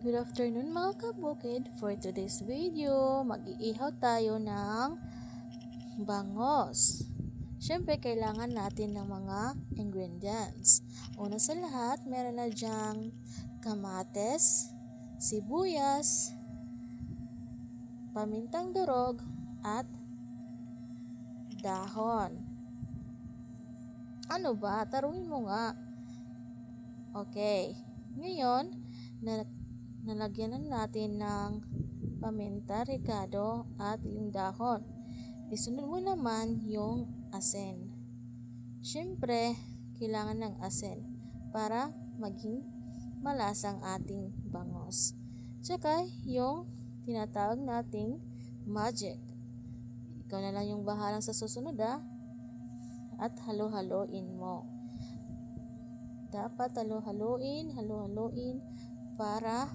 Good afternoon mga kabukid. For today's video, mag-iihaw tayo ng bangos. Siyempre, kailangan natin ng mga ingredients. Una sa lahat, meron na dyang kamates, sibuyas, pamintang durog, at dahon. Ano ba? Tarungin mo nga. Okay. Ngayon, nalagyan na natin ng paminta, ricado, at yung dahon. Isunod mo naman yung asin. Siyempre, kailangan ng asin para maging malasang ating bangos. Tsaka yung tinatawag nating magic. Ikaw na lang yung bahalang sa susunod at halo-haloin mo. Dapat halo-haloin para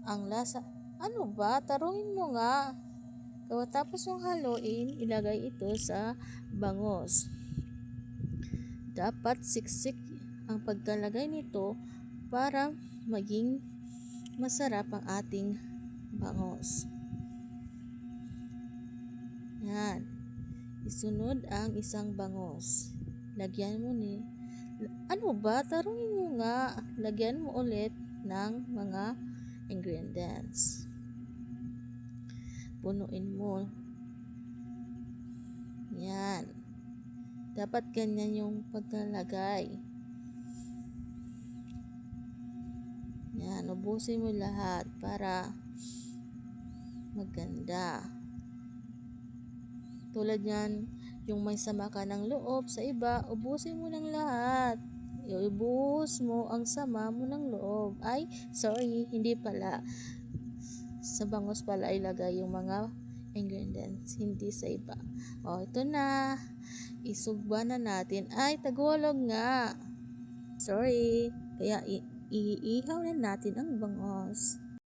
ang lasa. Ano ba? Tarungin mo nga. Tapos yung haluin, ilagay ito sa bangos. Dapat siksik ang pagkalagay nito para maging masarap ang ating bangos. Yan. Isunod ang isang bangos. Lagyan mo ni... Ano ba? Tarungin mo nga. Lagyan mo ulit ng mga ingredients. Punuin mo. Yan. Dapat ganyan yung pagkalagay. Yan. Ubusin mo lahat para maganda. Tulad yan, yung may sama ka ng loob sa iba, ubusin mo ng lahat. Ibuhos mo ang sama mo ng loob. Ay, sorry, hindi pala. Sa bangos pala ilagay yung mga ingredients, hindi sa iba. Ito na. Isugba na natin. Ay, Tagalog nga. Sorry. Kaya iihaw na natin ang bangos.